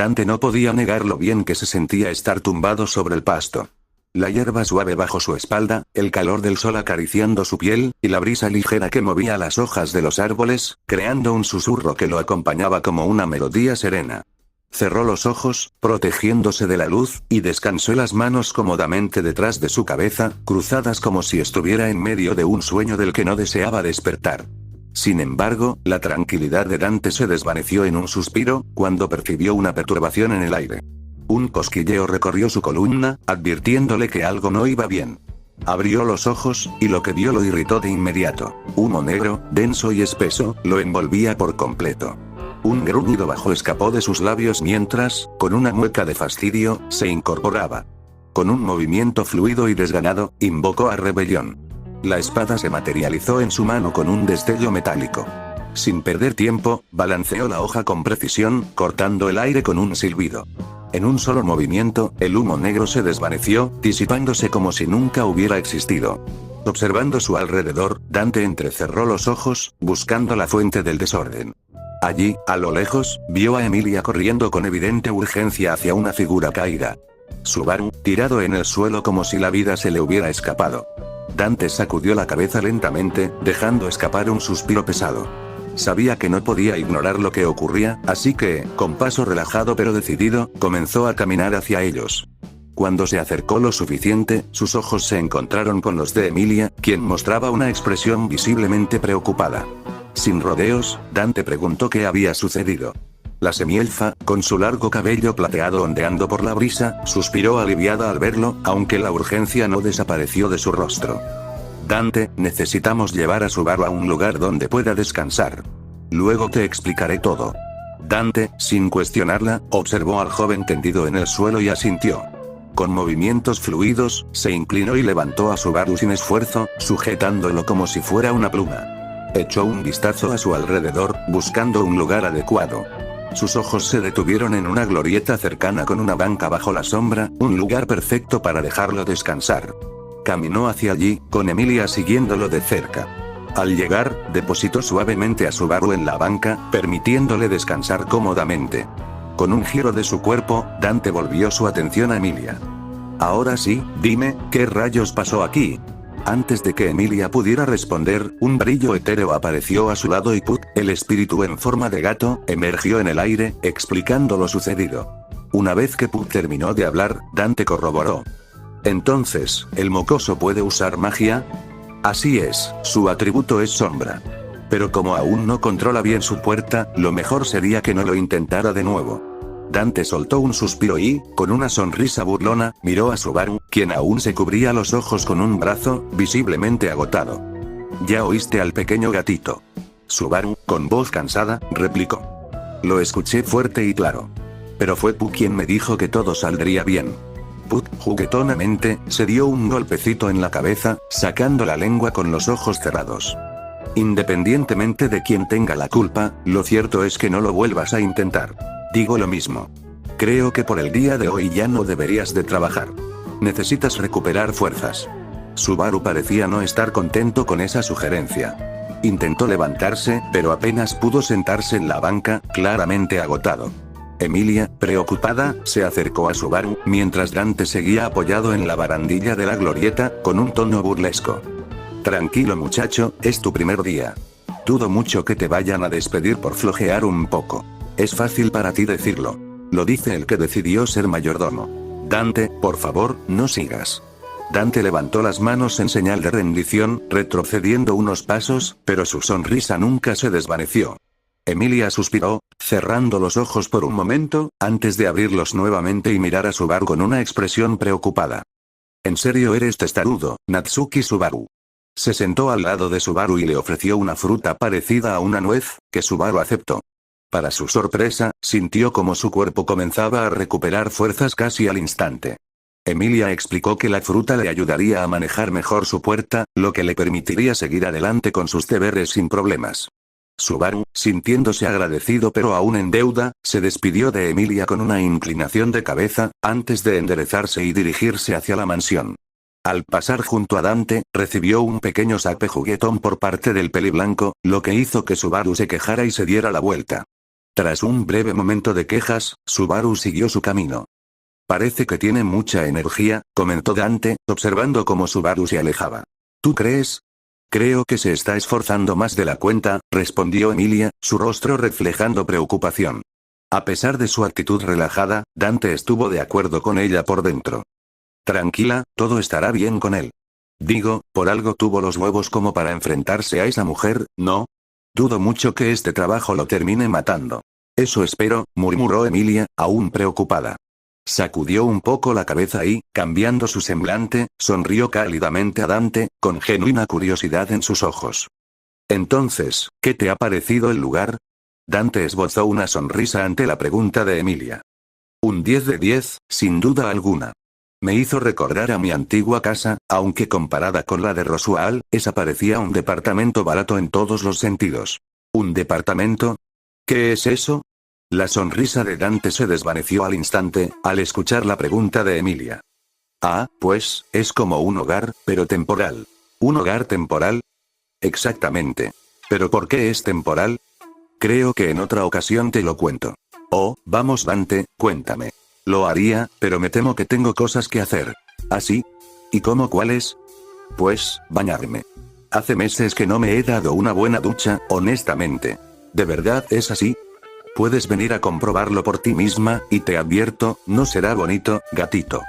Dante no podía negar lo bien que se sentía estar tumbado sobre el pasto. La hierba suave bajo su espalda, el calor del sol acariciando su piel, y la brisa ligera que movía las hojas de los árboles, creando un susurro que lo acompañaba como una melodía serena. Cerró los ojos, protegiéndose de la luz, y descansó las manos cómodamente detrás de su cabeza, cruzadas como si estuviera en medio de un sueño del que no deseaba despertar. Sin embargo, la tranquilidad de Dante se desvaneció en un suspiro, cuando percibió una perturbación en el aire. Un cosquilleo recorrió su columna, advirtiéndole que algo no iba bien. Abrió los ojos, y lo que vio lo irritó de inmediato. Humo negro, denso y espeso, lo envolvía por completo. Un gruñido bajo escapó de sus labios mientras, con una mueca de fastidio, se incorporaba. Con un movimiento fluido y desganado, invocó a Rebelión. La espada se materializó en su mano con un destello metálico. Sin perder tiempo, balanceó la hoja con precisión, cortando el aire con un silbido. En un solo movimiento, el humo negro se desvaneció, disipándose como si nunca hubiera existido. Observando su alrededor, Dante entrecerró los ojos, buscando la fuente del desorden. Allí, a lo lejos, vio a Emilia corriendo con evidente urgencia hacia una figura caída. Subaru, tirado en el suelo como si la vida se le hubiera escapado. Dante sacudió la cabeza lentamente, dejando escapar un suspiro pesado. Sabía que no podía ignorar lo que ocurría, así que, con paso relajado pero decidido, comenzó a caminar hacia ellos. Cuando se acercó lo suficiente, sus ojos se encontraron con los de Emilia, quien mostraba una expresión visiblemente preocupada. Sin rodeos, Dante preguntó qué había sucedido. La semielfa, con su largo cabello plateado ondeando por la brisa, suspiró aliviada al verlo, aunque la urgencia no desapareció de su rostro. Dante, necesitamos llevar a Subaru a un lugar donde pueda descansar. Luego te explicaré todo. Dante, sin cuestionarla, observó al joven tendido en el suelo y asintió. Con movimientos fluidos, se inclinó y levantó a Subaru sin esfuerzo, sujetándolo como si fuera una pluma. Echó un vistazo a su alrededor, buscando un lugar adecuado. Sus ojos se detuvieron en una glorieta cercana con una banca bajo la sombra, un lugar perfecto para dejarlo descansar. Caminó hacia allí, con Emilia siguiéndolo de cerca. Al llegar, depositó suavemente a Subaru en la banca, permitiéndole descansar cómodamente. Con un giro de su cuerpo, Dante volvió su atención a Emilia. Ahora sí, dime, ¿qué rayos pasó aquí? Antes de que Emilia pudiera responder, un brillo etéreo apareció a su lado y Puck, el espíritu en forma de gato, emergió en el aire, explicando lo sucedido. Una vez que Puck terminó de hablar, Dante corroboró. Entonces, ¿el mocoso puede usar magia? Así es, su atributo es sombra. Pero como aún no controla bien su puerta, lo mejor sería que no lo intentara de nuevo. Dante soltó un suspiro y, con una sonrisa burlona, miró a Subaru, quien aún se cubría los ojos con un brazo, visiblemente agotado. Ya oíste al pequeño gatito. Subaru, con voz cansada, replicó. Lo escuché fuerte y claro. Pero fue Puck quien me dijo que todo saldría bien. Puck, juguetonamente, se dio un golpecito en la cabeza, sacando la lengua con los ojos cerrados. Independientemente de quien tenga la culpa, lo cierto es que no lo vuelvas a intentar. Digo lo mismo. Creo que por el día de hoy ya no deberías de trabajar. Necesitas recuperar fuerzas. Subaru parecía no estar contento con esa sugerencia. Intentó levantarse, pero apenas pudo sentarse en la banca, claramente agotado. Emilia, preocupada, se acercó a Subaru, mientras Dante seguía apoyado en la barandilla de la glorieta, con un tono burlesco. Tranquilo muchacho, es tu primer día. Dudo mucho que te vayan a despedir por flojear un poco. Es fácil para ti decirlo. Lo dice el que decidió ser mayordomo. Dante, por favor, no sigas. Dante levantó las manos en señal de rendición, retrocediendo unos pasos, pero su sonrisa nunca se desvaneció. Emilia suspiró, cerrando los ojos por un momento, antes de abrirlos nuevamente y mirar a Subaru con una expresión preocupada. ¿En serio eres testarudo, Natsuki Subaru? Se sentó al lado de Subaru y le ofreció una fruta parecida a una nuez, que Subaru aceptó. Para su sorpresa, sintió como su cuerpo comenzaba a recuperar fuerzas casi al instante. Emilia explicó que la fruta le ayudaría a manejar mejor su puerta, lo que le permitiría seguir adelante con sus deberes sin problemas. Subaru, sintiéndose agradecido pero aún en deuda, se despidió de Emilia con una inclinación de cabeza, antes de enderezarse y dirigirse hacia la mansión. Al pasar junto a Dante, recibió un pequeño zape juguetón por parte del peliblanco, lo que hizo que Subaru se quejara y se diera la vuelta. Tras un breve momento de quejas, Subaru siguió su camino. Parece que tiene mucha energía, comentó Dante, observando cómo Subaru se alejaba. ¿Tú crees? Creo que se está esforzando más de la cuenta, respondió Emilia, su rostro reflejando preocupación. A pesar de su actitud relajada, Dante estuvo de acuerdo con ella por dentro. Tranquila, todo estará bien con él. Digo, por algo tuvo los huevos como para enfrentarse a esa mujer, ¿no? Dudo mucho que este trabajo lo termine matando. Eso espero, murmuró Emilia, aún preocupada. Sacudió un poco la cabeza y, cambiando su semblante, sonrió cálidamente a Dante, con genuina curiosidad en sus ojos. Entonces, ¿qué te ha parecido el lugar? Dante esbozó una sonrisa ante la pregunta de Emilia. Un 10 de 10, sin duda alguna. Me hizo recordar a mi antigua casa, aunque comparada con la de Rosual, esa parecía un departamento barato en todos los sentidos. ¿Un departamento? ¿Qué es eso? La sonrisa de Dante se desvaneció al instante, al escuchar la pregunta de Emilia. Ah, pues, es como un hogar, pero temporal. ¿Un hogar temporal? Exactamente. ¿Pero por qué es temporal? Creo que en otra ocasión te lo cuento. Oh, vamos Dante, cuéntame. Lo haría, pero me temo que tengo cosas que hacer. ¿Ah, sí? ¿Y cómo cuáles? Pues, bañarme. Hace meses que no me he dado una buena ducha, honestamente. ¿De verdad es así? Puedes venir a comprobarlo por ti misma, y te advierto, no será bonito, gatito.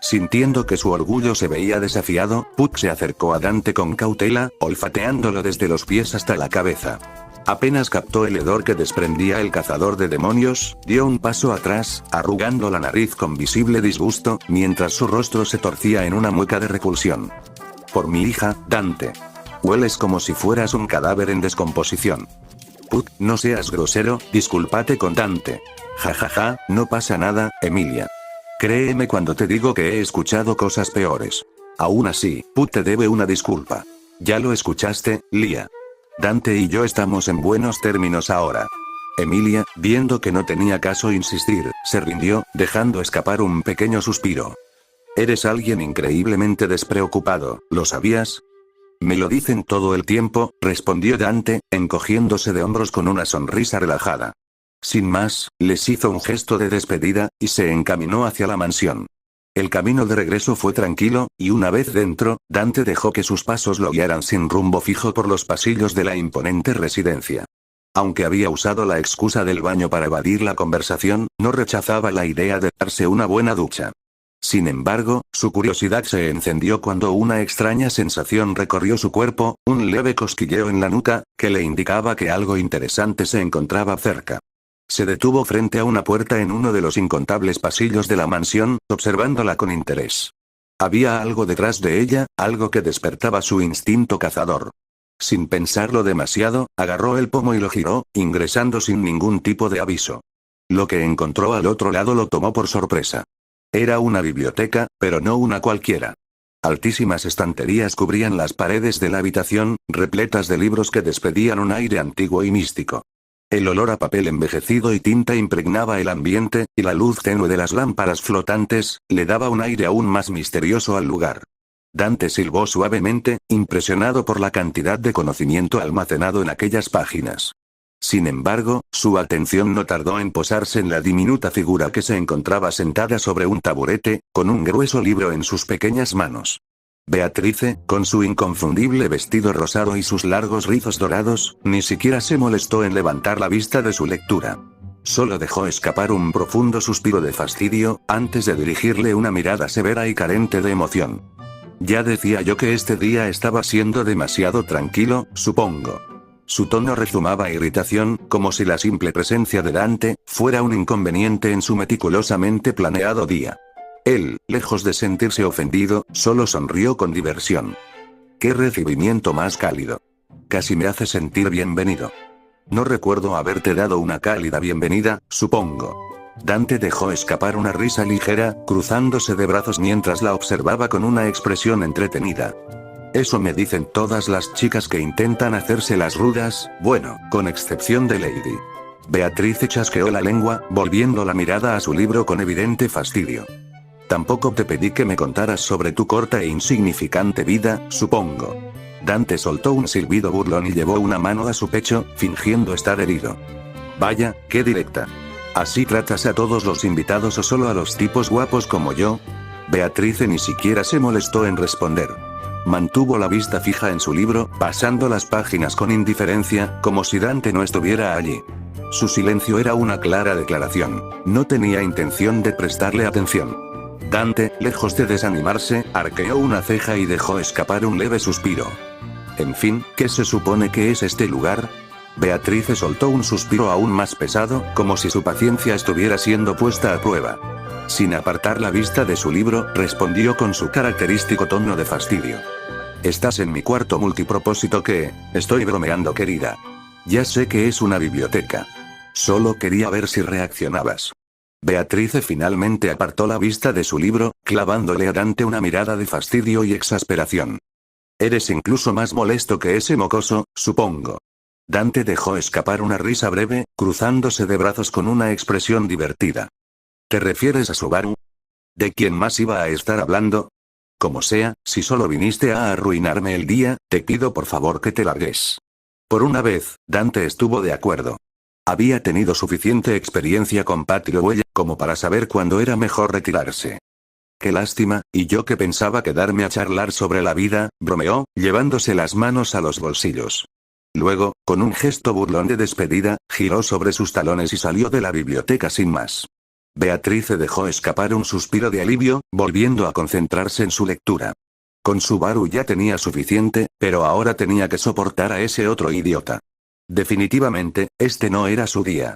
Sintiendo que su orgullo se veía desafiado, Puck se acercó a Dante con cautela, olfateándolo desde los pies hasta la cabeza. Apenas captó el hedor que desprendía el cazador de demonios, dio un paso atrás, arrugando la nariz con visible disgusto, mientras su rostro se torcía en una mueca de repulsión. Por mi hija, Dante. Hueles como si fueras un cadáver en descomposición. Puck, no seas grosero, discúlpate con Dante. Jajaja, no pasa nada, Emilia. Créeme cuando te digo que he escuchado cosas peores. Aún así, Puck te debe una disculpa. Ya lo escuchaste, Lia. Dante y yo estamos en buenos términos ahora. Emilia, viendo que no tenía caso insistir, se rindió, dejando escapar un pequeño suspiro. Eres alguien increíblemente despreocupado, ¿lo sabías? Me lo dicen todo el tiempo, respondió Dante, encogiéndose de hombros con una sonrisa relajada. Sin más, les hizo un gesto de despedida, y se encaminó hacia la mansión. El camino de regreso fue tranquilo, y una vez dentro, Dante dejó que sus pasos lo guiaran sin rumbo fijo por los pasillos de la imponente residencia. Aunque había usado la excusa del baño para evadir la conversación, no rechazaba la idea de darse una buena ducha. Sin embargo, su curiosidad se encendió cuando una extraña sensación recorrió su cuerpo, un leve cosquilleo en la nuca, que le indicaba que algo interesante se encontraba cerca. Se detuvo frente a una puerta en uno de los incontables pasillos de la mansión, observándola con interés. Había algo detrás de ella, algo que despertaba su instinto cazador. Sin pensarlo demasiado, agarró el pomo y lo giró, ingresando sin ningún tipo de aviso. Lo que encontró al otro lado lo tomó por sorpresa. Era una biblioteca, pero no una cualquiera. Altísimas estanterías cubrían las paredes de la habitación, repletas de libros que despedían un aire antiguo y místico. El olor a papel envejecido y tinta impregnaba el ambiente, y la luz tenue de las lámparas flotantes, le daba un aire aún más misterioso al lugar. Dante silbó suavemente, impresionado por la cantidad de conocimiento almacenado en aquellas páginas. Sin embargo, su atención no tardó en posarse en la diminuta figura que se encontraba sentada sobre un taburete, con un grueso libro en sus pequeñas manos. Beatrice, con su inconfundible vestido rosado y sus largos rizos dorados, ni siquiera se molestó en levantar la vista de su lectura. Solo dejó escapar un profundo suspiro de fastidio, antes de dirigirle una mirada severa y carente de emoción. Ya decía yo que este día estaba siendo demasiado tranquilo, supongo. Su tono rezumaba irritación, como si la simple presencia de Dante fuera un inconveniente en su meticulosamente planeado día. Él, lejos de sentirse ofendido, solo sonrió con diversión. ¡Qué recibimiento más cálido! Casi me hace sentir bienvenido. No recuerdo haberte dado una cálida bienvenida, supongo. Dante dejó escapar una risa ligera, cruzándose de brazos mientras la observaba con una expresión entretenida. Eso me dicen todas las chicas que intentan hacerse las rudas, bueno, con excepción de Lady. Beatrice chasqueó la lengua, volviendo la mirada a su libro con evidente fastidio. Tampoco te pedí que me contaras sobre tu corta e insignificante vida, supongo. Dante soltó un silbido burlón y llevó una mano a su pecho, fingiendo estar herido. Vaya, qué directa. ¿Así tratas a todos los invitados o solo a los tipos guapos como yo? Beatrice ni siquiera se molestó en responder. Mantuvo la vista fija en su libro, pasando las páginas con indiferencia, como si Dante no estuviera allí. Su silencio era una clara declaración. No tenía intención de prestarle atención. Dante, lejos de desanimarse, arqueó una ceja y dejó escapar un leve suspiro. En fin, ¿qué se supone que es este lugar? Beatrice soltó un suspiro aún más pesado, como si su paciencia estuviera siendo puesta a prueba. Sin apartar la vista de su libro, respondió con su característico tono de fastidio. Estás en mi cuarto multipropósito que... Estoy bromeando, querida. Ya sé que es una biblioteca. Solo quería ver si reaccionabas. Beatrice finalmente apartó la vista de su libro, clavándole a Dante una mirada de fastidio y exasperación. Eres incluso más molesto que ese mocoso, supongo. Dante dejó escapar una risa breve, cruzándose de brazos con una expresión divertida. ¿Te refieres a Subaru? ¿De quién más iba a estar hablando? Como sea, si solo viniste a arruinarme el día, te pido por favor que te largues. Por una vez, Dante estuvo de acuerdo. Había tenido suficiente experiencia con Patrio Huella como para saber cuándo era mejor retirarse. Qué lástima, y yo que pensaba quedarme a charlar sobre la vida, bromeó, llevándose las manos a los bolsillos. Luego, con un gesto burlón de despedida, giró sobre sus talones y salió de la biblioteca sin más. Beatrice dejó escapar un suspiro de alivio, volviendo a concentrarse en su lectura. Con Subaru ya tenía suficiente, pero ahora tenía que soportar a ese otro idiota. Definitivamente, este no era su día.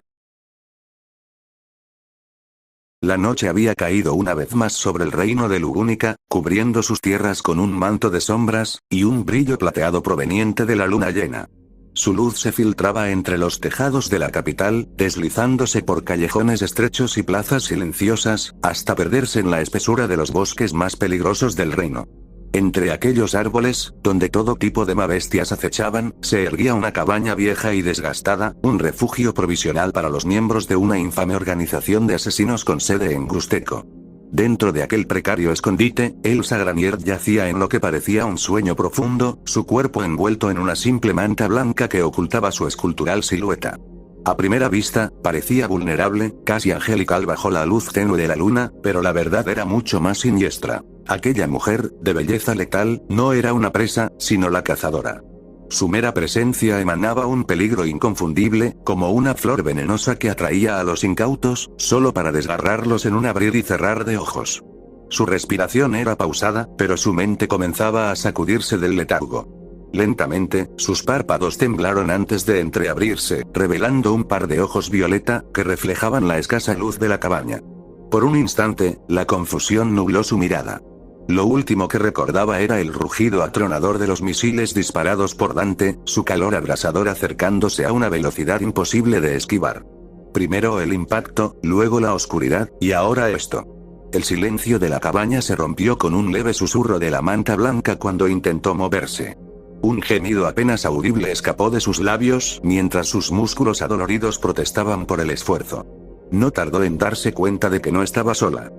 La noche había caído una vez más sobre el reino de Lugúnica, cubriendo sus tierras con un manto de sombras, y un brillo plateado proveniente de la luna llena. Su luz se filtraba entre los tejados de la capital, deslizándose por callejones estrechos y plazas silenciosas, hasta perderse en la espesura de los bosques más peligrosos del reino. Entre aquellos árboles, donde todo tipo de mabestias acechaban, se erguía una cabaña vieja y desgastada, un refugio provisional para los miembros de una infame organización de asesinos con sede en Grusteco. Dentro de aquel precario escondite, Elsa Granier yacía en lo que parecía un sueño profundo, su cuerpo envuelto en una simple manta blanca que ocultaba su escultural silueta. A primera vista, parecía vulnerable, casi angelical bajo la luz tenue de la luna, pero la verdad era mucho más siniestra. Aquella mujer, de belleza letal, no era una presa, sino la cazadora. Su mera presencia emanaba un peligro inconfundible, como una flor venenosa que atraía a los incautos, solo para desgarrarlos en un abrir y cerrar de ojos. Su respiración era pausada, pero su mente comenzaba a sacudirse del letargo. Lentamente, sus párpados temblaron antes de entreabrirse, revelando un par de ojos violeta, que reflejaban la escasa luz de la cabaña. Por un instante, la confusión nubló su mirada. Lo último que recordaba era el rugido atronador de los misiles disparados por Dante, su calor abrasador acercándose a una velocidad imposible de esquivar. Primero el impacto, luego la oscuridad, y ahora esto. El silencio de la cabaña se rompió con un leve susurro de la manta blanca cuando intentó moverse. Un gemido apenas audible escapó de sus labios, mientras sus músculos adoloridos protestaban por el esfuerzo. No tardó en darse cuenta de que no estaba sola.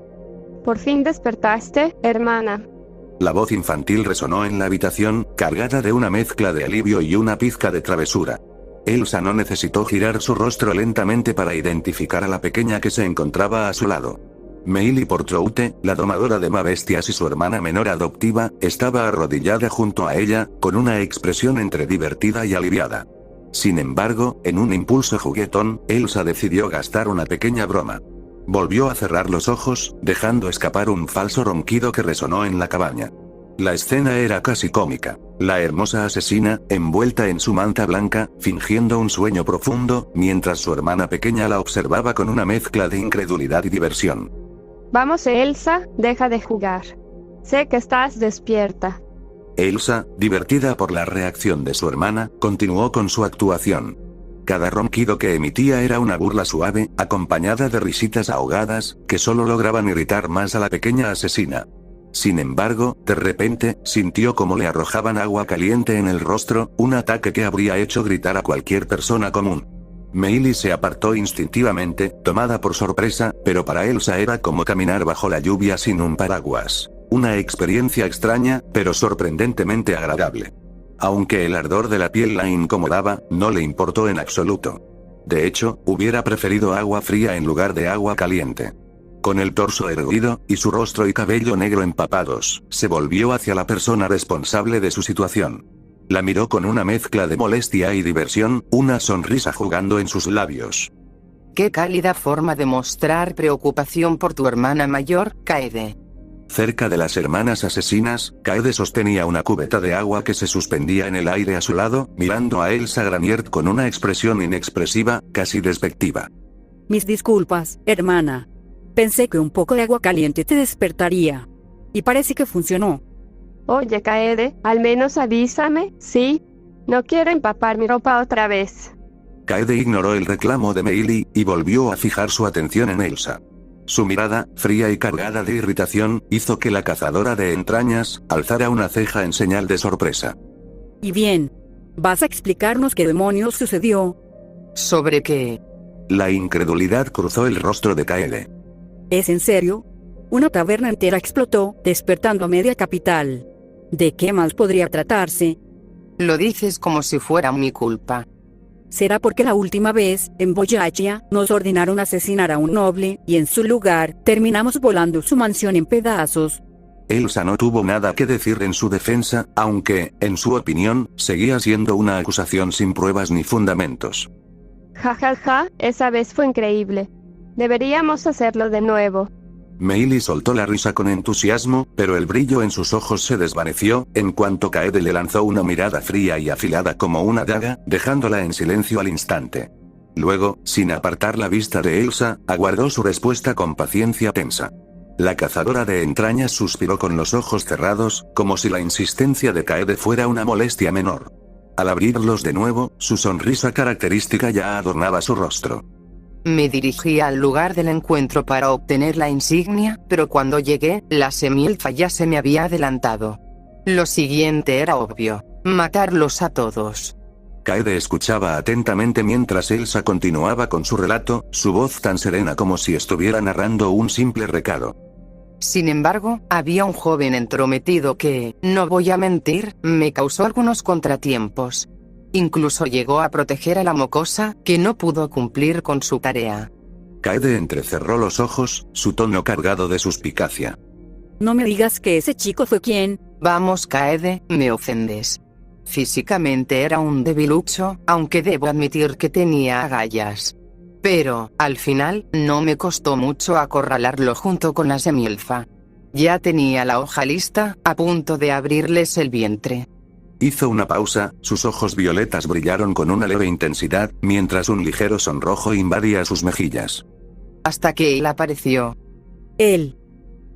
¿Por fin despertaste, hermana? La voz infantil resonó en la habitación, cargada de una mezcla de alivio y una pizca de travesura. Elsa no necesitó girar su rostro lentamente para identificar a la pequeña que se encontraba a su lado. Meili Portroute, la domadora de mabestias y su hermana menor adoptiva, estaba arrodillada junto a ella, con una expresión entre divertida y aliviada. Sin embargo, en un impulso juguetón, Elsa decidió gastar una pequeña broma. Volvió a cerrar los ojos, dejando escapar un falso ronquido que resonó en la cabaña. La escena era casi cómica. La hermosa asesina, envuelta en su manta blanca, fingiendo un sueño profundo, mientras su hermana pequeña la observaba con una mezcla de incredulidad y diversión. Vamos, Elsa, deja de jugar. Sé que estás despierta. Elsa, divertida por la reacción de su hermana, continuó con su actuación. Cada ronquido que emitía era una burla suave, acompañada de risitas ahogadas, que solo lograban irritar más a la pequeña asesina. Sin embargo, de repente, sintió como le arrojaban agua caliente en el rostro, un ataque que habría hecho gritar a cualquier persona común. Meili se apartó instintivamente, tomada por sorpresa, pero para Elsa era como caminar bajo la lluvia sin un paraguas. Una experiencia extraña, pero sorprendentemente agradable. Aunque el ardor de la piel la incomodaba, no le importó en absoluto. De hecho, hubiera preferido agua fría en lugar de agua caliente. Con el torso erguido, y su rostro y cabello negro empapados, se volvió hacia la persona responsable de su situación. La miró con una mezcla de molestia y diversión, una sonrisa jugando en sus labios. Qué cálida forma de mostrar preocupación por tu hermana mayor, Kaede. Cerca de las hermanas asesinas, Kaede sostenía una cubeta de agua que se suspendía en el aire a su lado, mirando a Elsa Granier con una expresión inexpresiva, casi despectiva. Mis disculpas, hermana. Pensé que un poco de agua caliente te despertaría. Y parece que funcionó. Oye, Kaede, al menos avísame, ¿sí? No quiero empapar mi ropa otra vez. Kaede ignoró el reclamo de Meili, y volvió a fijar su atención en Elsa. Su mirada, fría y cargada de irritación, hizo que la cazadora de entrañas alzara una ceja en señal de sorpresa. Y bien, ¿vas a explicarnos qué demonios sucedió? ¿Sobre qué? La incredulidad cruzó el rostro de Kaede. ¿Es en serio? Una taberna entera explotó, despertando a media capital. ¿De qué más podría tratarse? Lo dices como si fuera mi culpa. Será porque la última vez, en Boyachia, nos ordenaron asesinar a un noble, y en su lugar, terminamos volando su mansión en pedazos. Elsa no tuvo nada que decir en su defensa, aunque, en su opinión, seguía siendo una acusación sin pruebas ni fundamentos. Ja ja ja, esa vez fue increíble. Deberíamos hacerlo de nuevo. Meili soltó la risa con entusiasmo, pero el brillo en sus ojos se desvaneció, en cuanto Kaede le lanzó una mirada fría y afilada como una daga, dejándola en silencio al instante. Luego, sin apartar la vista de Elsa, aguardó su respuesta con paciencia tensa. La cazadora de entrañas suspiró con los ojos cerrados, como si la insistencia de Kaede fuera una molestia menor. Al abrirlos de nuevo, su sonrisa característica ya adornaba su rostro. Me dirigí al lugar del encuentro para obtener la insignia, pero cuando llegué, la semilfa ya se me había adelantado. Lo siguiente era obvio: matarlos a todos. Kaede escuchaba atentamente mientras Elsa continuaba con su relato, su voz tan serena como si estuviera narrando un simple recado. Sin embargo, había un joven entrometido que, no voy a mentir, me causó algunos contratiempos. Incluso llegó a proteger a la mocosa, que no pudo cumplir con su tarea. Kaede entrecerró los ojos, su tono cargado de suspicacia. No me digas que ese chico fue quien... Vamos, Kaede, me ofendes. Físicamente era un debilucho, aunque debo admitir que tenía agallas. Pero, al final, no me costó mucho acorralarlo junto con la semilfa. Ya tenía la hoja lista, a punto de abrirles el vientre. Hizo una pausa, sus ojos violetas brillaron con una leve intensidad, mientras un ligero sonrojo invadía sus mejillas. Hasta que él apareció. Él.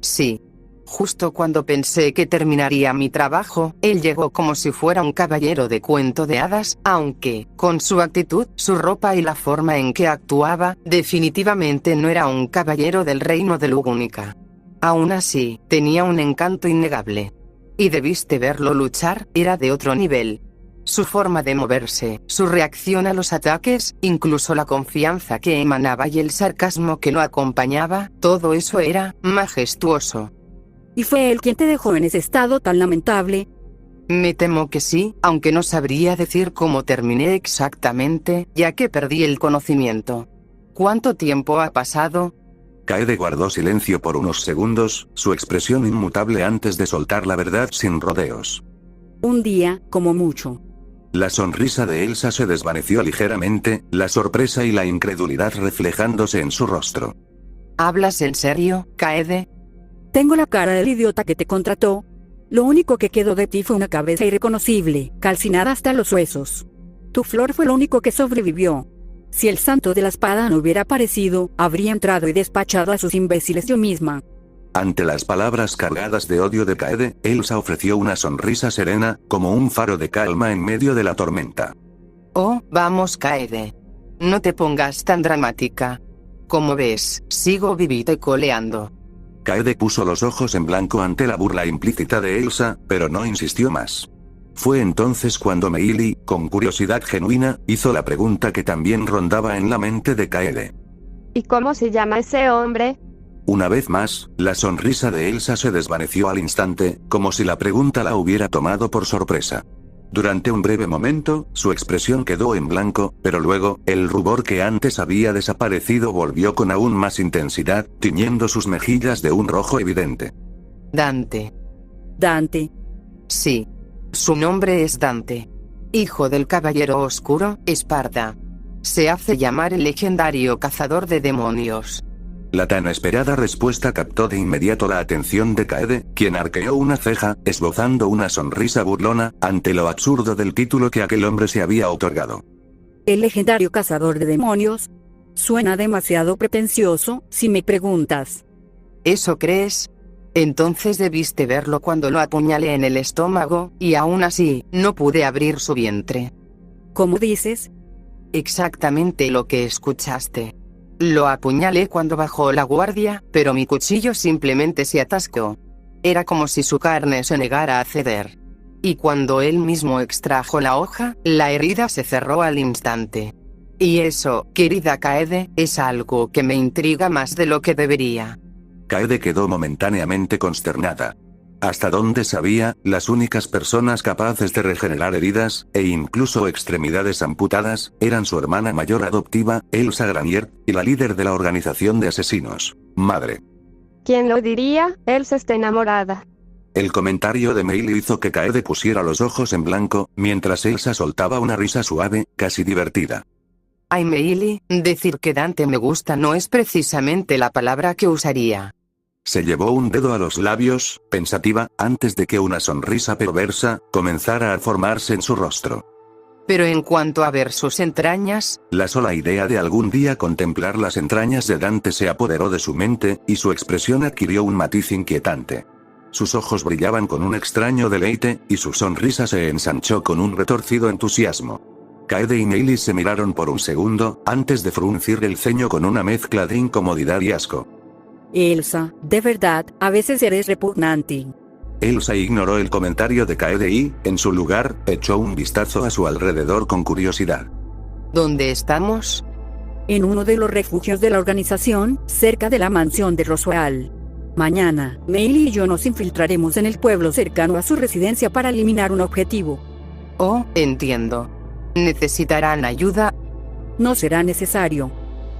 Sí. Justo cuando pensé que terminaría mi trabajo, él llegó como si fuera un caballero de cuento de hadas, aunque, con su actitud, su ropa y la forma en que actuaba, definitivamente no era un caballero del reino de Lugúnica. Aún así, tenía un encanto innegable. Y debiste verlo luchar, era de otro nivel. Su forma de moverse, su reacción a los ataques, incluso la confianza que emanaba y el sarcasmo que lo acompañaba, todo eso era majestuoso. ¿Y fue él quien te dejó en ese estado tan lamentable? Me temo que sí, aunque no sabría decir cómo terminé exactamente, ya que perdí el conocimiento. ¿Cuánto tiempo ha pasado? Kaede guardó silencio por unos segundos, su expresión inmutable antes de soltar la verdad sin rodeos. Un día, como mucho. La sonrisa de Elsa se desvaneció ligeramente, la sorpresa y la incredulidad reflejándose en su rostro. ¿Hablas en serio, Kaede? Tengo la cara del idiota que te contrató. Lo único que quedó de ti fue una cabeza irreconocible, calcinada hasta los huesos. Tu flor fue lo único que sobrevivió. Si el santo de la espada no hubiera aparecido, habría entrado y despachado a sus imbéciles yo misma. Ante las palabras cargadas de odio de Kaede, Elsa ofreció una sonrisa serena, como un faro de calma en medio de la tormenta. Oh, vamos, Kaede. No te pongas tan dramática. Como ves, sigo vivita y coleando. Kaede puso los ojos en blanco ante la burla implícita de Elsa, pero no insistió más. Fue entonces cuando Meili, con curiosidad genuina, hizo la pregunta que también rondaba en la mente de Kaede. ¿Y cómo se llama ese hombre? Una vez más, la sonrisa de Elsa se desvaneció al instante, como si la pregunta la hubiera tomado por sorpresa. Durante un breve momento, su expresión quedó en blanco, pero luego, el rubor que antes había desaparecido volvió con aún más intensidad, tiñendo sus mejillas de un rojo evidente. Dante. Dante. Sí. Su nombre es Dante. Hijo del Caballero Oscuro, Esparta. Se hace llamar el legendario cazador de demonios. La tan esperada respuesta captó de inmediato la atención de Kaede, quien arqueó una ceja, esbozando una sonrisa burlona, ante lo absurdo del título que aquel hombre se había otorgado. El legendario cazador de demonios. Suena demasiado pretencioso, si me preguntas. ¿Eso crees? Entonces debiste verlo cuando lo apuñalé en el estómago, y aún así, no pude abrir su vientre. ¿Cómo dices? Exactamente lo que escuchaste. Lo apuñalé cuando bajó la guardia, pero mi cuchillo simplemente se atascó. Era como si su carne se negara a ceder. Y cuando él mismo extrajo la hoja, la herida se cerró al instante. Y eso, querida Kaede, es algo que me intriga más de lo que debería. Kaede quedó momentáneamente consternada. Hasta donde sabía, las únicas personas capaces de regenerar heridas, e incluso extremidades amputadas, eran su hermana mayor adoptiva, Elsa Granier, y la líder de la organización de asesinos, Madre. ¿Quién lo diría? Elsa está enamorada. El comentario de Meili hizo que Kaede pusiera los ojos en blanco, mientras Elsa soltaba una risa suave, casi divertida. Ay Meili, decir que Dante me gusta no es precisamente la palabra que usaría. Se llevó un dedo a los labios, pensativa, antes de que una sonrisa perversa comenzara a formarse en su rostro. Pero en cuanto a ver sus entrañas, la sola idea de algún día contemplar las entrañas de Dante se apoderó de su mente, y su expresión adquirió un matiz inquietante. Sus ojos brillaban con un extraño deleite, y su sonrisa se ensanchó con un retorcido entusiasmo. Kaede y Meili se miraron por un segundo, antes de fruncir el ceño con una mezcla de incomodidad y asco. Elsa, de verdad, a veces eres repugnante. Elsa ignoró el comentario de Kaede y, en su lugar, echó un vistazo a su alrededor con curiosidad. ¿Dónde estamos? En uno de los refugios de la organización, cerca de la mansión de Roswell. Mañana, Meili y yo nos infiltraremos en el pueblo cercano a su residencia para eliminar un objetivo. Oh, entiendo. ¿Necesitarán ayuda? No será necesario.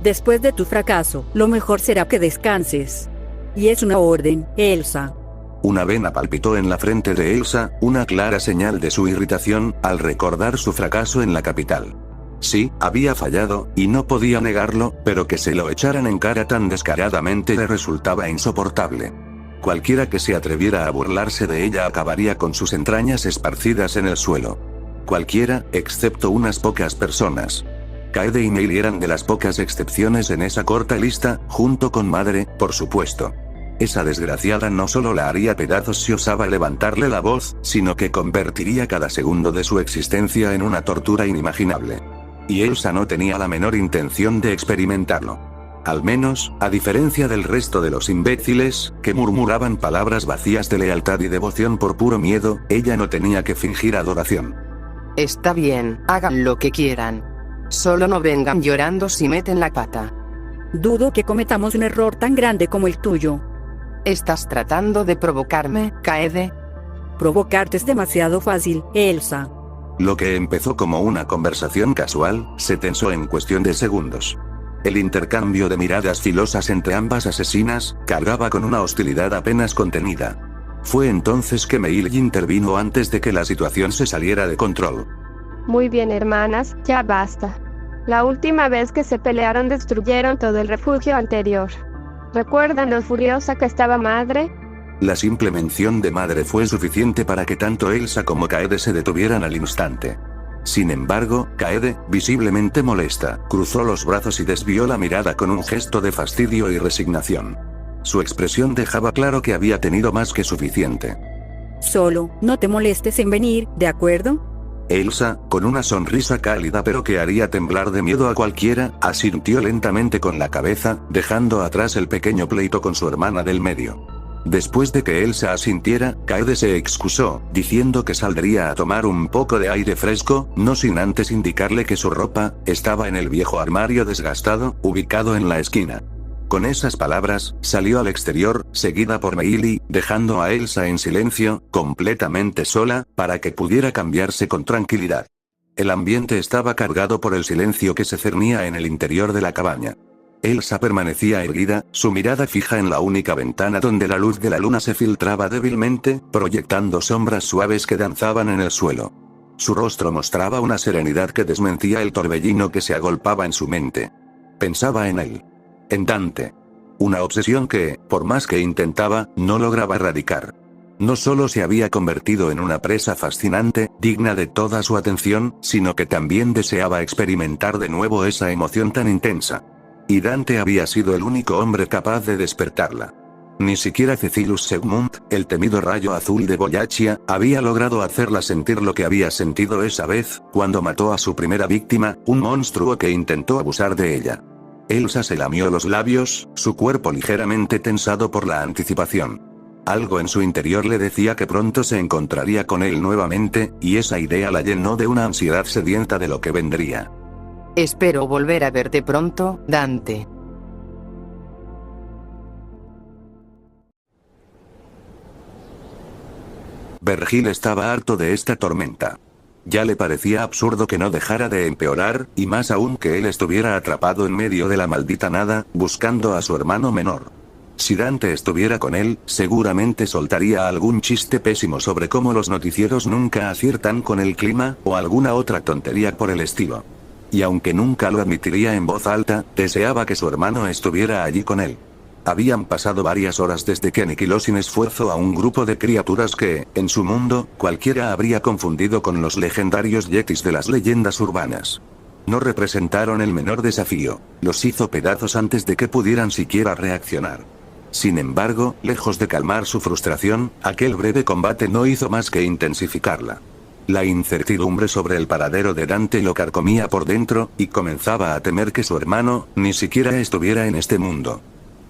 Después de tu fracaso, lo mejor será que descanses. Y es una orden, Elsa. Una vena palpitó en la frente de Elsa, una clara señal de su irritación, al recordar su fracaso en la capital. Sí, había fallado, y no podía negarlo, pero que se lo echaran en cara tan descaradamente le resultaba insoportable. Cualquiera que se atreviera a burlarse de ella acabaría con sus entrañas esparcidas en el suelo. Cualquiera, excepto unas pocas personas. Kaede y Meili eran de las pocas excepciones en esa corta lista, junto con Madre, por supuesto. Esa desgraciada no solo la haría pedazos si osaba levantarle la voz, sino que convertiría cada segundo de su existencia en una tortura inimaginable. Y Elsa no tenía la menor intención de experimentarlo. Al menos, a diferencia del resto de los imbéciles, que murmuraban palabras vacías de lealtad y devoción por puro miedo, ella no tenía que fingir adoración. Está bien, hagan lo que quieran. Solo no vengan llorando si meten la pata. Dudo que cometamos un error tan grande como el tuyo. ¿Estás tratando de provocarme, Kaede? Provocarte es demasiado fácil, Elsa. Lo que empezó como una conversación casual, se tensó en cuestión de segundos. El intercambio de miradas filosas entre ambas asesinas, cargaba con una hostilidad apenas contenida. Fue entonces que Meili intervino antes de que la situación se saliera de control. Muy bien, hermanas, ya basta. La última vez que se pelearon destruyeron todo el refugio anterior. ¿Recuerdan lo furiosa que estaba Madre? La simple mención de Madre fue suficiente para que tanto Elsa como Kaede se detuvieran al instante. Sin embargo, Kaede, visiblemente molesta, cruzó los brazos y desvió la mirada con un gesto de fastidio y resignación. Su expresión dejaba claro que había tenido más que suficiente. Solo, no te molestes en venir, ¿de acuerdo? Elsa, con una sonrisa cálida pero que haría temblar de miedo a cualquiera, asintió lentamente con la cabeza, dejando atrás el pequeño pleito con su hermana del medio. Después de que Elsa asintiera, Kaede se excusó, diciendo que saldría a tomar un poco de aire fresco, no sin antes indicarle que su ropa estaba en el viejo armario desgastado, ubicado en la esquina. Con esas palabras, salió al exterior, seguida por Meili, dejando a Elsa en silencio, completamente sola, para que pudiera cambiarse con tranquilidad. El ambiente estaba cargado por el silencio que se cernía en el interior de la cabaña. Elsa permanecía erguida, su mirada fija en la única ventana donde la luz de la luna se filtraba débilmente, proyectando sombras suaves que danzaban en el suelo. Su rostro mostraba una serenidad que desmentía el torbellino que se agolpaba en su mente. Pensaba en él. En Dante. Una obsesión que, por más que intentaba, no lograba erradicar. No solo se había convertido en una presa fascinante, digna de toda su atención, sino que también deseaba experimentar de nuevo esa emoción tan intensa. Y Dante había sido el único hombre capaz de despertarla. Ni siquiera Cecilus Segmund, el temido rayo azul de Boyaccia, había logrado hacerla sentir lo que había sentido esa vez, cuando mató a su primera víctima, un monstruo que intentó abusar de ella. Elsa se lamió los labios, su cuerpo ligeramente tensado por la anticipación. Algo en su interior le decía que pronto se encontraría con él nuevamente, y esa idea la llenó de una ansiedad sedienta de lo que vendría. Espero volver a verte pronto, Dante. Vergil estaba harto de esta tormenta. Ya le parecía absurdo que no dejara de empeorar, y más aún que él estuviera atrapado en medio de la maldita nada, buscando a su hermano menor. Si Dante estuviera con él, seguramente soltaría algún chiste pésimo sobre cómo los noticieros nunca aciertan con el clima, o alguna otra tontería por el estilo. Y aunque nunca lo admitiría en voz alta, deseaba que su hermano estuviera allí con él. Habían pasado varias horas desde que aniquiló sin esfuerzo a un grupo de criaturas que, en su mundo, cualquiera habría confundido con los legendarios yetis de las leyendas urbanas. No representaron el menor desafío, los hizo pedazos antes de que pudieran siquiera reaccionar. Sin embargo, lejos de calmar su frustración, aquel breve combate no hizo más que intensificarla. La incertidumbre sobre el paradero de Dante lo carcomía por dentro, y comenzaba a temer que su hermano, ni siquiera estuviera en este mundo.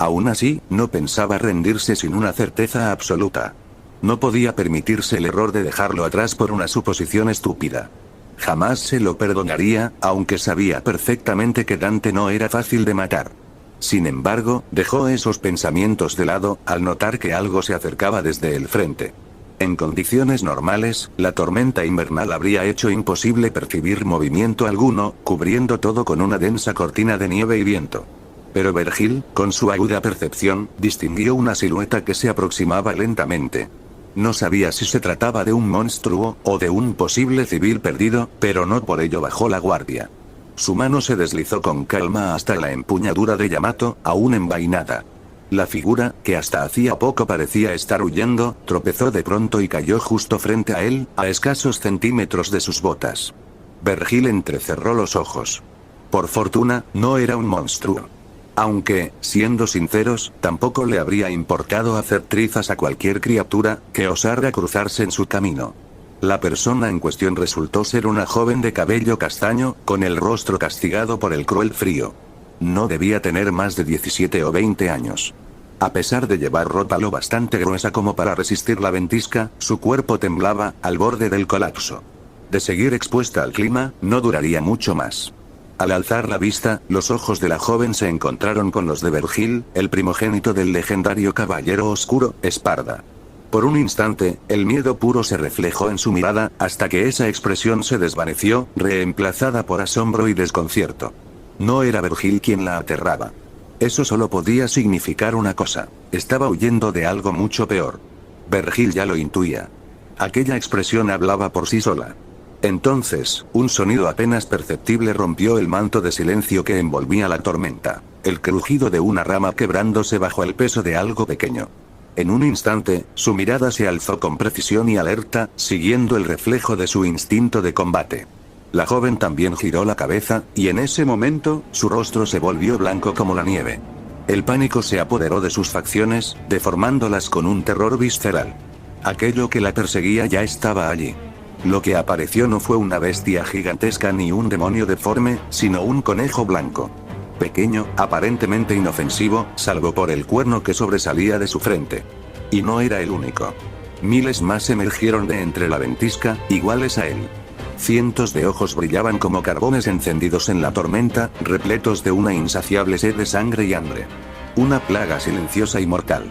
Aún así, no pensaba rendirse sin una certeza absoluta. No podía permitirse el error de dejarlo atrás por una suposición estúpida. Jamás se lo perdonaría, aunque sabía perfectamente que Dante no era fácil de matar. Sin embargo, dejó esos pensamientos de lado, al notar que algo se acercaba desde el frente. En condiciones normales, la tormenta invernal habría hecho imposible percibir movimiento alguno, cubriendo todo con una densa cortina de nieve y viento. Pero Vergil, con su aguda percepción, distinguió una silueta que se aproximaba lentamente. No sabía si se trataba de un monstruo, o de un posible civil perdido, pero no por ello bajó la guardia. Su mano se deslizó con calma hasta la empuñadura de Yamato, aún envainada. La figura, que hasta hacía poco parecía estar huyendo, tropezó de pronto y cayó justo frente a él, a escasos centímetros de sus botas. Vergil entrecerró los ojos. Por fortuna, no era un monstruo. Aunque, siendo sinceros, tampoco le habría importado hacer trizas a cualquier criatura que osara cruzarse en su camino. La persona en cuestión resultó ser una joven de cabello castaño, con el rostro castigado por el cruel frío. No debía tener más de 17 o 20 años. A pesar de llevar ropa lo bastante gruesa como para resistir la ventisca, su cuerpo temblaba, al borde del colapso. De seguir expuesta al clima, no duraría mucho más. Al alzar la vista, los ojos de la joven se encontraron con los de Vergil, el primogénito del legendario caballero oscuro, Esparda. Por un instante, el miedo puro se reflejó en su mirada, hasta que esa expresión se desvaneció, reemplazada por asombro y desconcierto. No era Vergil quien la aterraba. Eso solo podía significar una cosa: estaba huyendo de algo mucho peor. Vergil ya lo intuía. Aquella expresión hablaba por sí sola. Entonces, un sonido apenas perceptible rompió el manto de silencio que envolvía la tormenta: el crujido de una rama quebrándose bajo el peso de algo pequeño. En un instante, su mirada se alzó con precisión y alerta, siguiendo el reflejo de su instinto de combate. La joven también giró la cabeza, y en ese momento, su rostro se volvió blanco como la nieve. El pánico se apoderó de sus facciones, deformándolas con un terror visceral. Aquello que la perseguía ya estaba allí. Lo que apareció no fue una bestia gigantesca ni un demonio deforme, sino un conejo blanco. Pequeño, aparentemente inofensivo, salvo por el cuerno que sobresalía de su frente. Y no era el único. Miles más emergieron de entre la ventisca, iguales a él. Cientos de ojos brillaban como carbones encendidos en la tormenta, repletos de una insaciable sed de sangre y hambre. Una plaga silenciosa y mortal.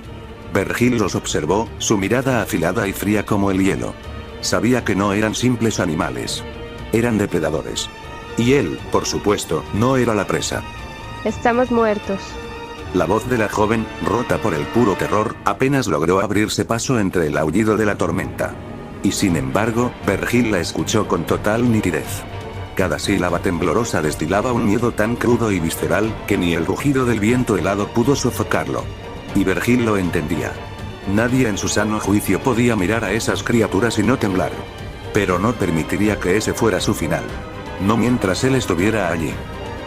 Vergil los observó, su mirada afilada y fría como el hielo. Sabía que no eran simples animales. Eran depredadores. Y él, por supuesto, no era la presa. Estamos muertos. La voz de la joven, rota por el puro terror, apenas logró abrirse paso entre el aullido de la tormenta. Y sin embargo, Vergil la escuchó con total nitidez. Cada sílaba temblorosa destilaba un miedo tan crudo y visceral, que ni el rugido del viento helado pudo sofocarlo. Y Vergil lo entendía. Nadie en su sano juicio podía mirar a esas criaturas y no temblar. Pero no permitiría que ese fuera su final. No mientras él estuviera allí.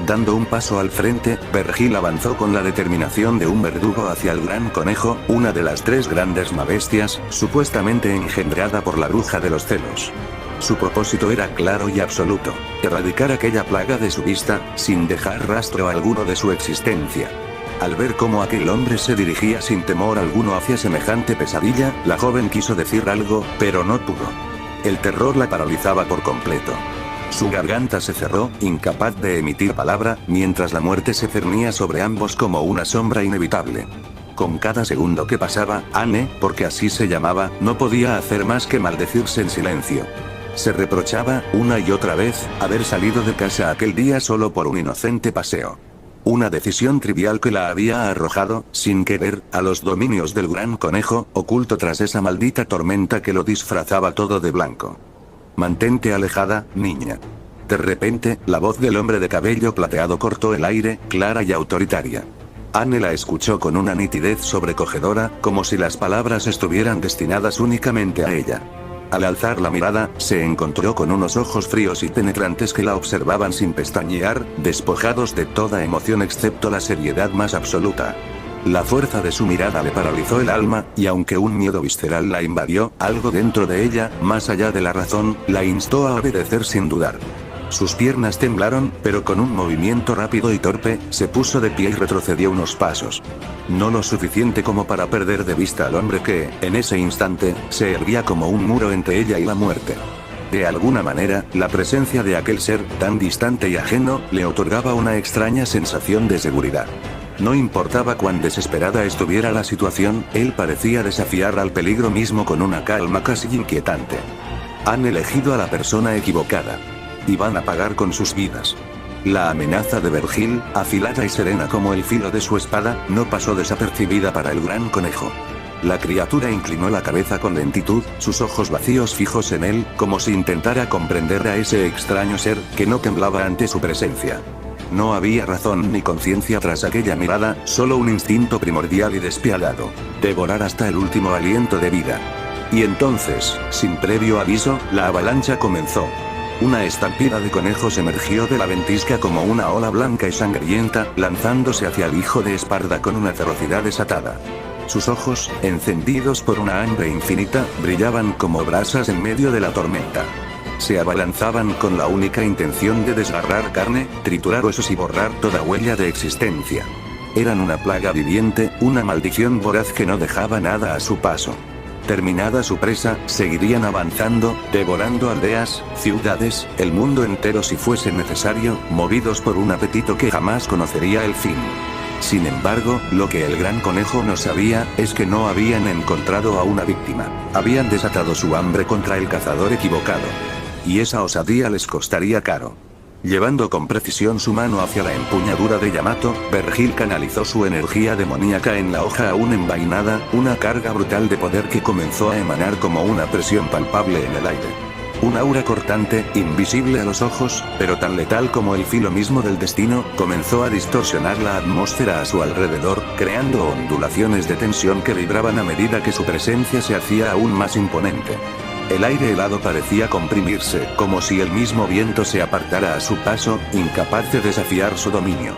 Dando un paso al frente, Vergil avanzó con la determinación de un verdugo hacia el gran conejo, una de las 3 grandes mabestias, supuestamente engendrada por la bruja de los celos. Su propósito era claro y absoluto: erradicar aquella plaga de su vista, sin dejar rastro alguno de su existencia. Al ver cómo aquel hombre se dirigía sin temor alguno hacia semejante pesadilla, la joven quiso decir algo, pero no pudo. El terror la paralizaba por completo. Su garganta se cerró, incapaz de emitir palabra, mientras la muerte se cernía sobre ambos como una sombra inevitable. Con cada segundo que pasaba, Anne, porque así se llamaba, no podía hacer más que maldecirse en silencio. Se reprochaba, una y otra vez, haber salido de casa aquel día solo por un inocente paseo. Una decisión trivial que la había arrojado, sin querer, a los dominios del gran conejo, oculto tras esa maldita tormenta que lo disfrazaba todo de blanco. «Mantente alejada, niña». De repente, la voz del hombre de cabello plateado cortó el aire, clara y autoritaria. Anne la escuchó con una nitidez sobrecogedora, como si las palabras estuvieran destinadas únicamente a ella. Al alzar la mirada, se encontró con unos ojos fríos y penetrantes que la observaban sin pestañear, despojados de toda emoción excepto la seriedad más absoluta. La fuerza de su mirada le paralizó el alma, y aunque un miedo visceral la invadió, algo dentro de ella, más allá de la razón, la instó a obedecer sin dudar. Sus piernas temblaron, pero con un movimiento rápido y torpe, se puso de pie y retrocedió unos pasos. No lo suficiente como para perder de vista al hombre que, en ese instante, se erguía como un muro entre ella y la muerte. De alguna manera, la presencia de aquel ser, tan distante y ajeno, le otorgaba una extraña sensación de seguridad. No importaba cuán desesperada estuviera la situación, él parecía desafiar al peligro mismo con una calma casi inquietante. Han elegido a la persona equivocada. Y van a pagar con sus vidas. La amenaza de Vergil, afilada y serena como el filo de su espada, no pasó desapercibida para el gran conejo. La criatura inclinó la cabeza con lentitud, sus ojos vacíos fijos en él, como si intentara comprender a ese extraño ser, que no temblaba ante su presencia. No había razón ni conciencia tras aquella mirada, solo un instinto primordial y despiadado: devorar hasta el último aliento de vida. Y entonces, sin previo aviso, la avalancha comenzó. Una estampida de conejos emergió de la ventisca como una ola blanca y sangrienta, lanzándose hacia el hijo de Esparda con una ferocidad desatada. Sus ojos, encendidos por una hambre infinita, brillaban como brasas en medio de la tormenta. Se abalanzaban con la única intención de desgarrar carne, triturar huesos y borrar toda huella de existencia. Eran una plaga viviente, una maldición voraz que no dejaba nada a su paso. Terminada su presa, seguirían avanzando, devorando aldeas, ciudades, el mundo entero si fuese necesario, movidos por un apetito que jamás conocería el fin. Sin embargo, lo que el gran conejo no sabía, es que no habían encontrado a una víctima. Habían desatado su hambre contra el cazador equivocado. Y esa osadía les costaría caro. Llevando con precisión su mano hacia la empuñadura de Yamato, Vergil canalizó su energía demoníaca en la hoja aún envainada, una carga brutal de poder que comenzó a emanar como una presión palpable en el aire. Un aura cortante, invisible a los ojos, pero tan letal como el filo mismo del destino, comenzó a distorsionar la atmósfera a su alrededor, creando ondulaciones de tensión que vibraban a medida que su presencia se hacía aún más imponente. El aire helado parecía comprimirse, como si el mismo viento se apartara a su paso, incapaz de desafiar su dominio.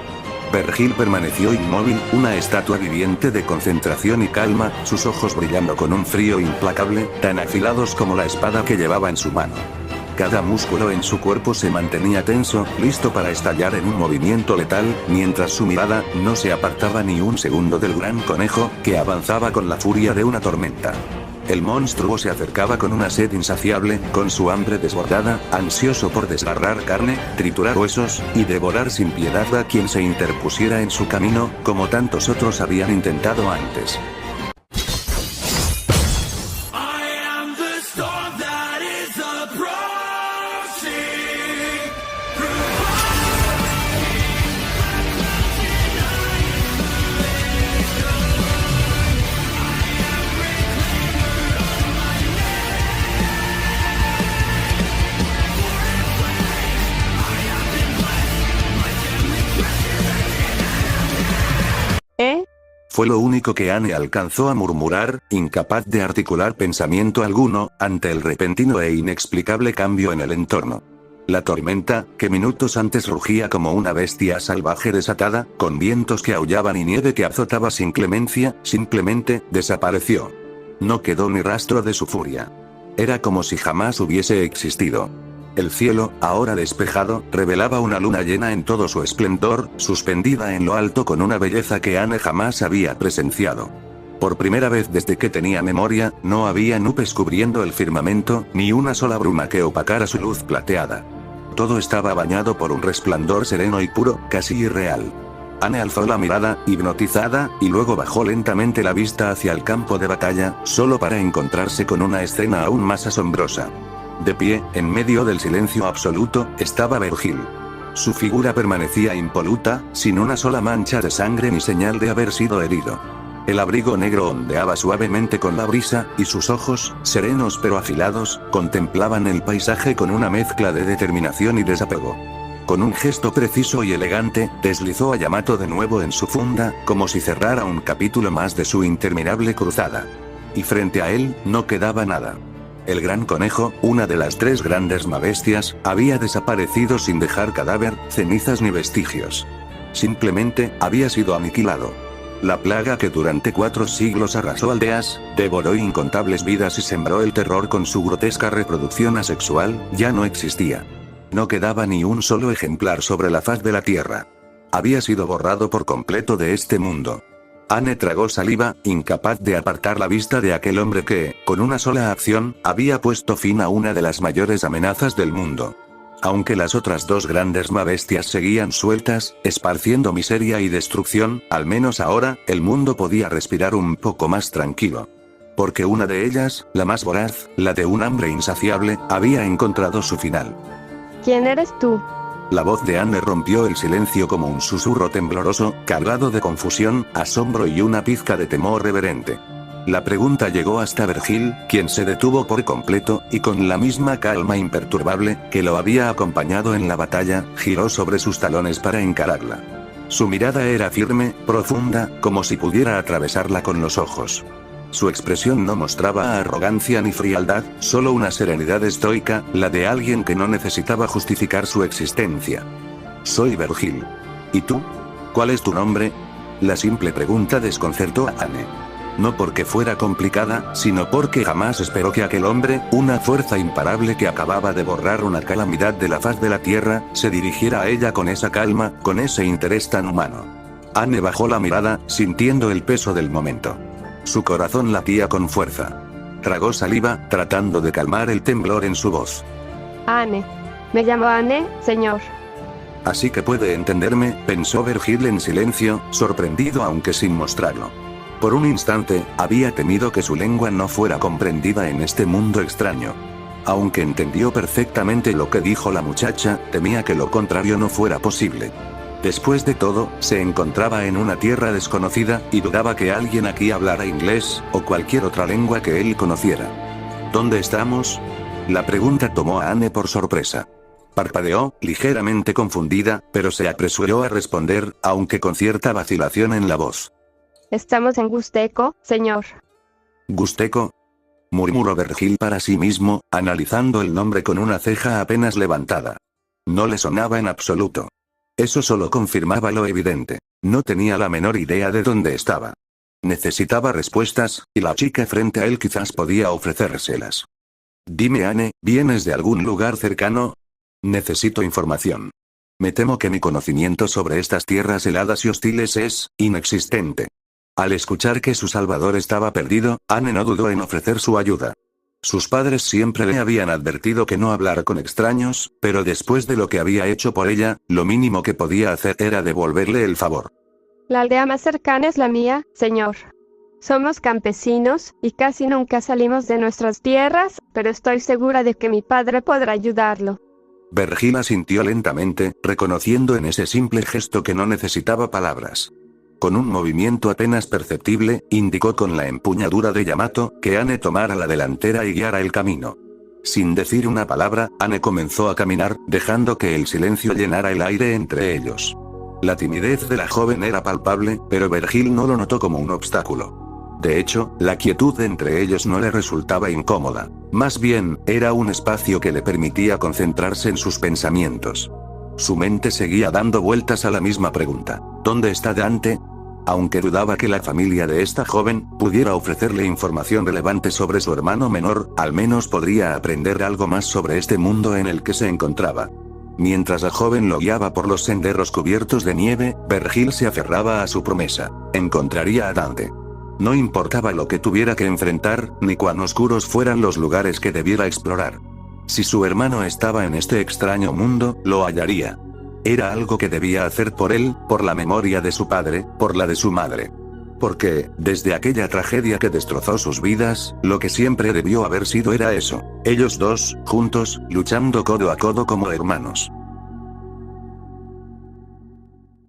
Vergil permaneció inmóvil, una estatua viviente de concentración y calma, sus ojos brillando con un frío implacable, tan afilados como la espada que llevaba en su mano. Cada músculo en su cuerpo se mantenía tenso, listo para estallar en un movimiento letal, mientras su mirada no se apartaba ni un segundo del gran conejo, que avanzaba con la furia de una tormenta. El monstruo se acercaba con una sed insaciable, con su hambre desbordada, ansioso por desgarrar carne, triturar huesos, y devorar sin piedad a quien se interpusiera en su camino, como tantos otros habían intentado antes. Fue lo único que Anne alcanzó a murmurar, incapaz de articular pensamiento alguno, ante el repentino e inexplicable cambio en el entorno. La tormenta, que minutos antes rugía como una bestia salvaje desatada, con vientos que aullaban y nieve que azotaba sin clemencia, simplemente, desapareció. No quedó ni rastro de su furia. Era como si jamás hubiese existido. El cielo, ahora despejado, revelaba una luna llena en todo su esplendor, suspendida en lo alto con una belleza que Anne jamás había presenciado. Por primera vez desde que tenía memoria, no había nubes cubriendo el firmamento, ni una sola bruma que opacara su luz plateada. Todo estaba bañado por un resplandor sereno y puro, casi irreal. Anne alzó la mirada, hipnotizada, y luego bajó lentamente la vista hacia el campo de batalla, solo para encontrarse con una escena aún más asombrosa. De pie, en medio del silencio absoluto, estaba Vergil. Su figura permanecía impoluta, sin una sola mancha de sangre ni señal de haber sido herido. El abrigo negro ondeaba suavemente con la brisa, y sus ojos, serenos pero afilados, contemplaban el paisaje con una mezcla de determinación y desapego. Con un gesto preciso y elegante, deslizó a Yamato de nuevo en su funda, como si cerrara un capítulo más de su interminable cruzada. Y frente a él, no quedaba nada. El gran conejo, una de las 3 grandes mabestias, había desaparecido sin dejar cadáver, cenizas ni vestigios. Simplemente, había sido aniquilado. La plaga que durante 4 siglos arrasó aldeas, devoró incontables vidas y sembró el terror con su grotesca reproducción asexual, ya no existía. No quedaba ni un solo ejemplar sobre la faz de la tierra. Había sido borrado por completo de este mundo. Anne tragó saliva, incapaz de apartar la vista de aquel hombre que, con una sola acción, había puesto fin a una de las mayores amenazas del mundo. Aunque las otras 2 grandes mabestias seguían sueltas, esparciendo miseria y destrucción, al menos ahora, el mundo podía respirar un poco más tranquilo. Porque una de ellas, la más voraz, la de un hambre insaciable, había encontrado su final. ¿Quién eres tú? La voz de Anne rompió el silencio como un susurro tembloroso, cargado de confusión, asombro y una pizca de temor reverente. La pregunta llegó hasta Vergil, quien se detuvo por completo, y con la misma calma imperturbable, que lo había acompañado en la batalla, giró sobre sus talones para encararla. Su mirada era firme, profunda, como si pudiera atravesarla con los ojos. Su expresión no mostraba arrogancia ni frialdad, solo una serenidad estoica, la de alguien que no necesitaba justificar su existencia. Soy Vergil. ¿Y tú? ¿Cuál es tu nombre? La simple pregunta desconcertó a Anne. No porque fuera complicada, sino porque jamás esperó que aquel hombre, una fuerza imparable que acababa de borrar una calamidad de la faz de la tierra, se dirigiera a ella con esa calma, con ese interés tan humano. Anne bajó la mirada, sintiendo el peso del momento. Su corazón latía con fuerza. Tragó saliva, tratando de calmar el temblor en su voz. Anne. Me llamo Anne, señor. Así que puede entenderme, pensó Vergil en silencio, sorprendido aunque sin mostrarlo. Por un instante, había temido que su lengua no fuera comprendida en este mundo extraño. Aunque entendió perfectamente lo que dijo la muchacha, temía que lo contrario no fuera posible. Después de todo, se encontraba en una tierra desconocida, y dudaba que alguien aquí hablara inglés, o cualquier otra lengua que él conociera. ¿Dónde estamos? La pregunta tomó a Anne por sorpresa. Parpadeó, ligeramente confundida, pero se apresuró a responder, aunque con cierta vacilación en la voz. Estamos en Gusteco, señor. ¿Gusteco? Murmuró Vergil para sí mismo, analizando el nombre con una ceja apenas levantada. No le sonaba en absoluto. Eso solo confirmaba lo evidente. No tenía la menor idea de dónde estaba. Necesitaba respuestas, y la chica frente a él quizás podía ofrecérselas. Dime, Anne, ¿vienes de algún lugar cercano? Necesito información. Me temo que mi conocimiento sobre estas tierras heladas y hostiles es inexistente. Al escuchar que su salvador estaba perdido, Anne no dudó en ofrecer su ayuda. Sus padres siempre le habían advertido que no hablara con extraños, pero después de lo que había hecho por ella, lo mínimo que podía hacer era devolverle el favor. La aldea más cercana es la mía, señor. Somos campesinos, y casi nunca salimos de nuestras tierras, pero estoy segura de que mi padre podrá ayudarlo. Vergil asintió lentamente, reconociendo en ese simple gesto que no necesitaba palabras. Con un movimiento apenas perceptible, indicó con la empuñadura de Yamato, que Anne tomara la delantera y guiara el camino. Sin decir una palabra, Anne comenzó a caminar, dejando que el silencio llenara el aire entre ellos. La timidez de la joven era palpable, pero Vergil no lo notó como un obstáculo. De hecho, la quietud entre ellos no le resultaba incómoda. Más bien, era un espacio que le permitía concentrarse en sus pensamientos. Su mente seguía dando vueltas a la misma pregunta. ¿Dónde está Dante? Aunque dudaba que la familia de esta joven pudiera ofrecerle información relevante sobre su hermano menor, al menos podría aprender algo más sobre este mundo en el que se encontraba. Mientras la joven lo guiaba por los senderos cubiertos de nieve, Vergil se aferraba a su promesa. Encontraría a Dante. No importaba lo que tuviera que enfrentar, ni cuán oscuros fueran los lugares que debiera explorar. Si su hermano estaba en este extraño mundo, lo hallaría. Era algo que debía hacer por él, por la memoria de su padre, por la de su madre. Porque, desde aquella tragedia que destrozó sus vidas, lo que siempre debió haber sido era eso. Ellos dos, juntos, luchando codo a codo como hermanos.